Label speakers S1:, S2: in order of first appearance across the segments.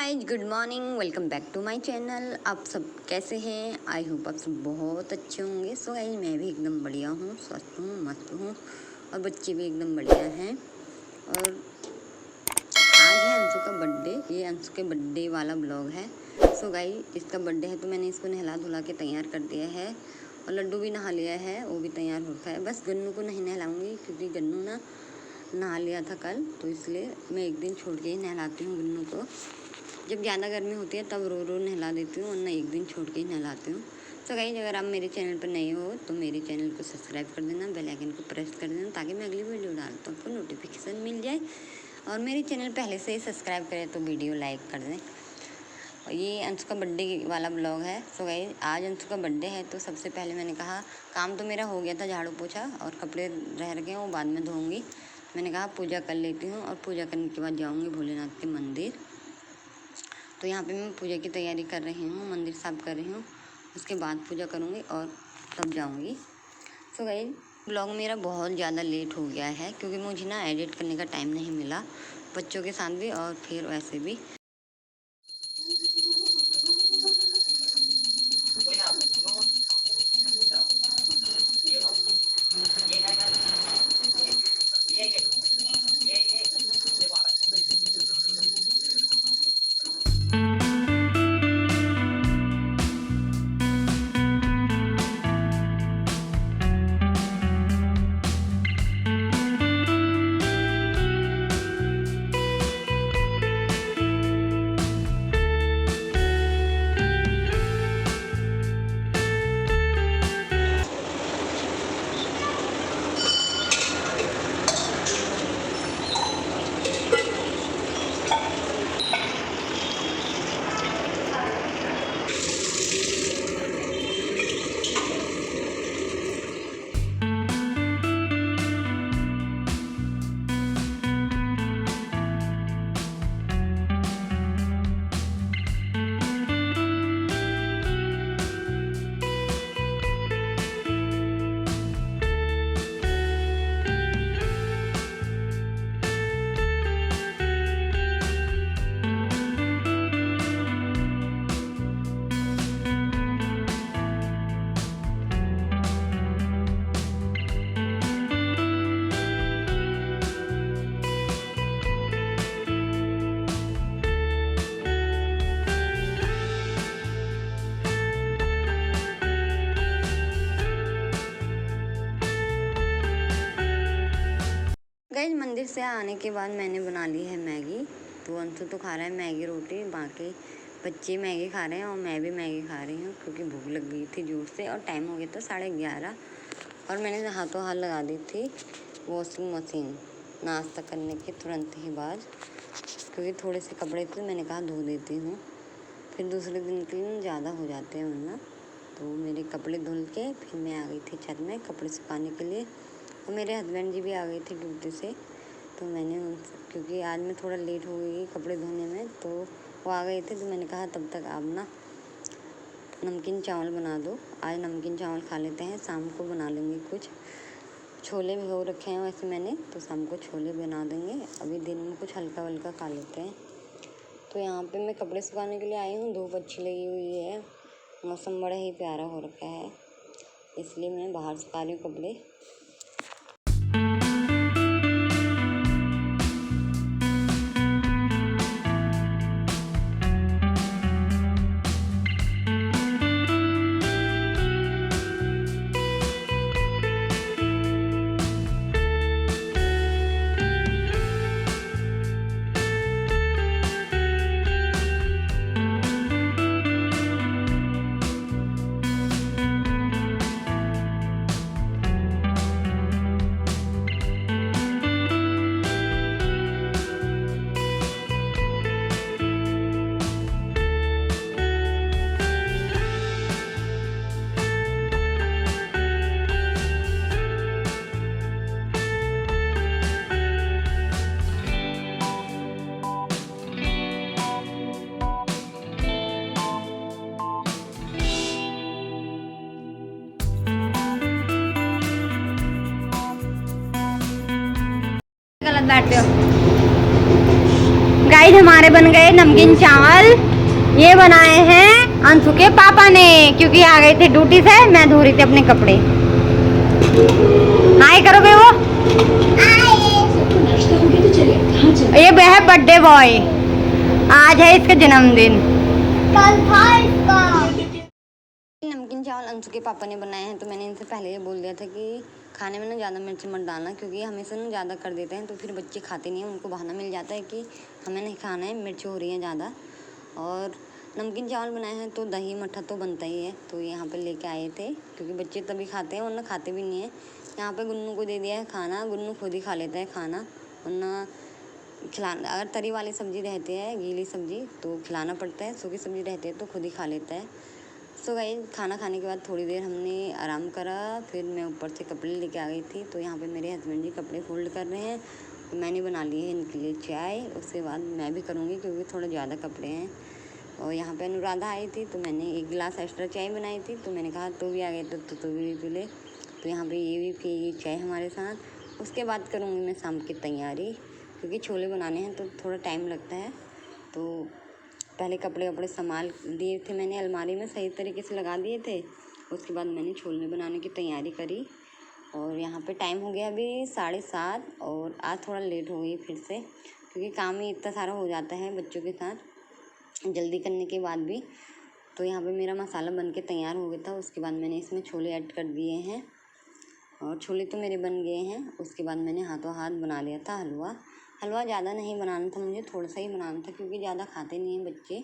S1: Guys, good morning. Welcome back to my channel. आप सब कैसे हैं? आई होप आप सब बहुत अच्छे होंगे। सो गाइज, मैं भी एकदम बढ़िया हूँ, स्वस्थ हूँ, मस्त हूँ और बच्चे भी एकदम बढ़िया हैं। और आज है अंशु का बर्थडे। ये अंशु के बर्थडे वाला ब्लॉग है। सो गाइज, इसका बर्थडे है तो मैंने इसको नहला धुला के तैयार कर दिया है और लड्डू भी नहा लिया है, वो भी तैयार होता है। बस गन्नू को नहीं नहलाऊँगी क्योंकि गन्नू नहा लिया था कल, तो इसलिए मैं एक दिन छोड़ के ही नहलाती हूँ गन्नू को। जब ज़्यादा गर्मी होती है तब रो नहला देती हूँ, वरना एक दिन छोड़ के ही नहलाती हूँ। तो गाइस, अगर आप मेरे चैनल पर नए हो तो मेरे चैनल को सब्सक्राइब कर देना, बेल आइकन को प्रेस कर देना ताकि मैं अगली वीडियो डालता हूँ आपको नोटिफिकेशन मिल जाए। और मेरे चैनल पहले से ही सब्सक्राइब करें तो वीडियो लाइक कर दें। और ये अंशु का बर्थडे वाला ब्लॉग है। तो गाइस, आज अंशु का बर्थडे है तो सबसे पहले मैंने कहा, काम तो मेरा हो गया था झाड़ू पोछा और कपड़े रह गए वो बाद में धोऊँगी। मैंने कहा पूजा कर लेती हूँ और पूजा करने के बाद जाऊँगी भोलेनाथ के मंदिर। तो यहाँ पे मैं पूजा की तैयारी कर रही हूँ, मंदिर साफ कर रही हूँ, उसके बाद पूजा करूँगी और तब जाऊँगी। तो गाइस, ब्लॉग मेरा बहुत ज़्यादा लेट हो गया है क्योंकि मुझे ना एडिट करने का टाइम नहीं मिला, बच्चों के साथ भी और फिर वैसे भी। गाइस, मंदिर से आने के बाद मैंने बना ली है मैगी। तो अंशु तो खा रहा है मैगी रोटी, बाकी बच्चे मैगी खा रहे हैं और मैं भी मैगी खा रही हूँ क्योंकि भूख लग गई थी जोर से और टाइम हो गया था 11:30। और मैंने हाथों हाथ लगा दी थी वॉशिंग मशीन नाश्ता करने के तुरंत ही बाद, क्योंकि थोड़े से कपड़े थे मैंने कहा धो देती हूँ, फिर दूसरे दिन के लिए ज़्यादा हो जाते हैं वरना। तो मेरे कपड़े धुल के फिर मैं आ गई थी छत में कपड़े सुखाने के लिए। और मेरे हस्बैंड जी भी आ गए थे ड्यूटी से, तो मैंने उनसे, क्योंकि आज मैं थोड़ा लेट हो गई कपड़े धोने में, तो वो आ गए थे तो मैंने कहा तब तक आप ना नमकीन चावल बना दो। आज नमकीन चावल खा लेते हैं, शाम को बना लेंगे कुछ। छोले भिगो रखे हैं वैसे मैंने, तो शाम को छोले बना देंगे, अभी दिन में कुछ हल्का वल्का खा लेते हैं। तो यहाँ पे मैं कपड़े सुखाने के लिए आई हूँ, धूप अच्छी लगी हुई है, मौसम बड़ा ही प्यारा हो रखा है, इसलिए मैं बाहर सुखा रही हूँ कपड़े। गलत बैठते हो गाइस हमारे बन गए नमकीन चावल। ये बनाए हैं अंशु के पापा ने, क्योंकि आ गए थे ड्यूटी से। मैं धो रही थी अपने कपड़े। हाय करोगे वो? ये है बर्थडे बॉय, आज है इसका जन्मदिन। कल था इसका। नमकीन चावल अंशु के पापा ने बनाए हैं, तो मैंने इनसे पहले ये बोल दिया था कि खाने में ना ज़्यादा मिर्च मत डालना, क्योंकि हमेशा ना ज़्यादा कर देते हैं तो फिर बच्चे खाते नहीं हैं। उनको बहाना मिल जाता है कि हमें नहीं खाना है, मिर्च हो रही है ज़्यादा। और नमकीन चावल बनाए हैं तो दही मट्ठा तो बनता ही है, तो यहाँ पे लेके आए थे, क्योंकि बच्चे तभी खाते हैं वरना खाते भी नहीं है। यहाँ पे गुन्नू को दे दिया है खाना, गुन्नू खुद ही खा लेता है खाना, वरना खिलाना। अगर तरी वाली सब्ज़ी रहती है, गीली सब्ज़ी, तो खिलाना पड़ता है। सूखी सब्ज़ी रहती है तो खुद ही खा लेता है। सो गाइस खाना खाने के बाद थोड़ी देर हमने आराम करा, फिर मैं ऊपर से कपड़े लेके आ गई थी। तो यहाँ पे मेरे हस्बैंड जी कपड़े फोल्ड कर रहे हैं, तो मैंने बना ली है इनके लिए चाय। उसके बाद मैं भी करूँगी, क्योंकि थोड़ा ज़्यादा कपड़े हैं। और यहाँ पे अनुराधा आई थी, तो मैंने 1 गिलास एक्स्ट्रा चाय बनाई थी, तो मैंने कहा तू भी आ गई तो तू भी पी ले। तो यहाँ पे ये भी पिएगी चाय हमारे साथ। उसके बाद करूँगी मैं शाम की तैयारी, क्योंकि छोले बनाने हैं तो थोड़ा टाइम लगता है। तो पहले कपड़े वपड़े संभाल दिए थे मैंने, अलमारी में सही तरीके से लगा दिए थे। उसके बाद मैंने छोले बनाने की तैयारी करी। और यहाँ पे टाइम हो गया अभी 7:30, और आज थोड़ा लेट हो गई फिर से, क्योंकि काम ही इतना सारा हो जाता है बच्चों के साथ जल्दी करने के बाद भी। तो यहाँ पे मेरा मसाला बन के तैयार हो गया था। उसके बाद मैंने इसमें छोले ऐड कर दिए हैं, और छोले तो मेरे बन गए हैं। उसके बाद मैंने हाथों हाथ बना लिया था हलवा। हलवा ज़्यादा नहीं बनाना था मुझे, थोड़ा सा ही बनाना था, क्योंकि ज़्यादा खाते नहीं हैं बच्चे।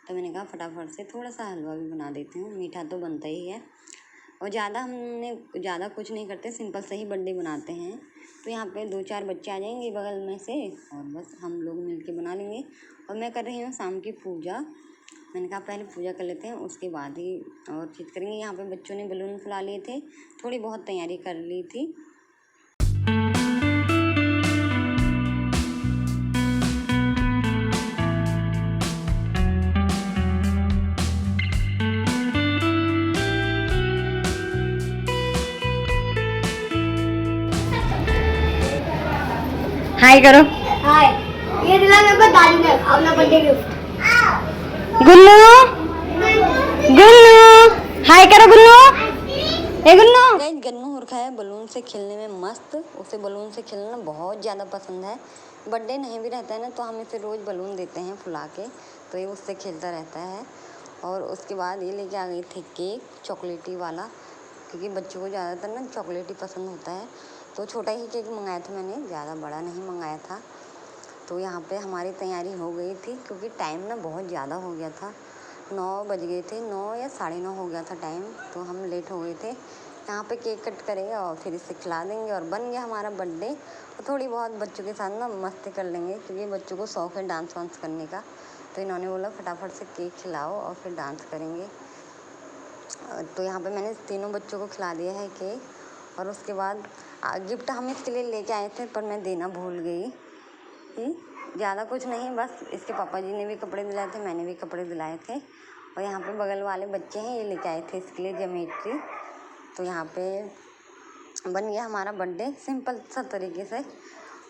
S1: तो मैंने कहा फटाफट से थोड़ा सा हलवा भी बना देती हूँ, मीठा तो बनता ही है। और ज़्यादा कुछ नहीं करते, सिंपल से ही बर्थडे बनाते हैं। तो यहाँ पे 2-4 बच्चे आ जाएंगे बगल में से, और बस हम लोग मिल के बना लेंगे। और मैं कर रही हूँ शाम की पूजा। मैंने कहा पहले पूजा कर लेते हैं, उसके बाद ही और चीज़ करेंगे। यहाँ पे बच्चों ने बलून फुला लिए थे, थोड़ी बहुत तैयारी कर ली थी। हाय करो।
S2: हाय, ये दिला मेरे को दादी ने अपना बर्थडे गिफ्ट।
S1: गुन्नू गुन्नू हाय करो गुन्नू। ए गुन्नू। गाइस गन्नू हो रखा है बलून से खेलने में मस्त। उसे बलून से खेलना बहुत ज़्यादा पसंद है। बर्थडे नहीं भी रहता है ना, तो हम इसे रोज़ बलून देते हैं फुला के, तो ये उससे खेलता रहता है। और उसके बाद ये लेके आ गई थी केक चॉकलेटी वाला, क्योंकि बच्चों को ज़्यादातर ना चॉकलेटी पसंद होता है। तो छोटा ही केक मंगाया था मैंने, ज़्यादा बड़ा नहीं मंगाया था। तो यहाँ पे हमारी तैयारी हो गई थी, क्योंकि टाइम ना बहुत ज़्यादा हो गया था। 9 बज गए थे, 9 या 9:30 हो गया था टाइम, तो हम लेट हो गए थे। यहाँ पे केक कट करेंगे और फिर इसे खिला देंगे, और बन गया हमारा बर्थडे। और थोड़ी बहुत बच्चों के साथ ना मस्ती कर लेंगे, क्योंकि बच्चों को शौक़ है डांस वांस करने का। तो इन्होंने बोला फटाफट से केक खिलाओ और फिर डांस करेंगे। तो यहाँ पे मैंने तीनों बच्चों को खिला दिया है केक। और उसके बाद गिफ्ट हम इसके लिए लेके आए थे, पर मैं देना भूल गई। ज़्यादा कुछ नहीं, बस इसके पापा जी ने भी कपड़े दिलाए थे, मैंने भी कपड़े दिलाए थे। और यहाँ पे बगल वाले बच्चे हैं, ये लेके आए थे इसके लिए ज्योमेट्री। तो यहाँ पे बन गया हमारा बर्थडे सिंपल सा तरीके से।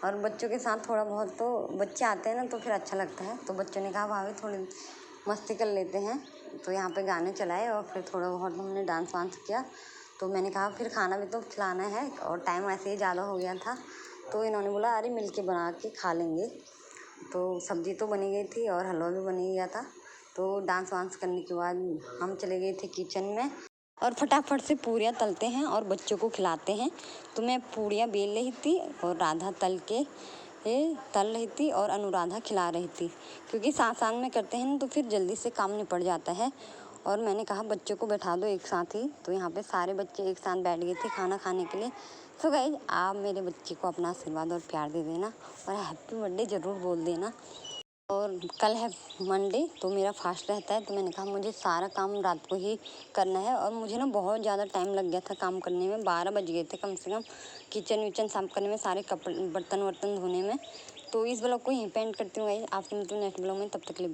S1: और बच्चों के साथ थोड़ा बहुत, तो बच्चे आते हैं ना तो फिर अच्छा लगता है। तो बच्चों ने कहा भाभी थोड़ी मस्ती कर लेते हैं, तो यहाँ पे गाने चलाए और फिर थोड़ा बहुत हमने डांस वांस किया। तो मैंने कहा फिर खाना भी तो खिलाना है, और टाइम ऐसे ही ज़्यादा हो गया था। तो इन्होंने बोला अरे मिल के बना के खा लेंगे। तो सब्ज़ी तो बनी गई थी और हलवा भी बन गया था। तो डांस वांस करने के बाद हम चले गए थे किचन में, और फटाफट से पूरियाँ तलते हैं और बच्चों को खिलाते हैं। तो मैं पूरियाँ बेल रही थी और राधा तल रही थी और अनुराधा खिला रही थी, क्योंकि साथ में करते हैं ना तो फिर जल्दी से काम निपट जाता है। और मैंने कहा बच्चों को बैठा दो एक साथ ही, तो यहाँ पे सारे बच्चे एक साथ बैठ गए थे खाना खाने के लिए। तो गाइस आप मेरे बच्चे को अपना आशीर्वाद और प्यार दे देना, और हैप्पी बर्थडे ज़रूर बोल देना। और कल है मंडे, तो मेरा फास्ट रहता है। तो मैंने कहा मुझे सारा काम रात को ही करना है, और मुझे ना बहुत ज़्यादा टाइम लग गया था काम करने में, 12 बज गए थे कम से कम, किचन विचन साफ करने में, सारे कपड़े बर्तन वर्तन धोने में। तो इस ब्लॉग को यहीं पे एंड करती हूँ गाइस, आपसे मिलती हूँ नेक्स्ट ब्लॉग में, तब तक के लिए।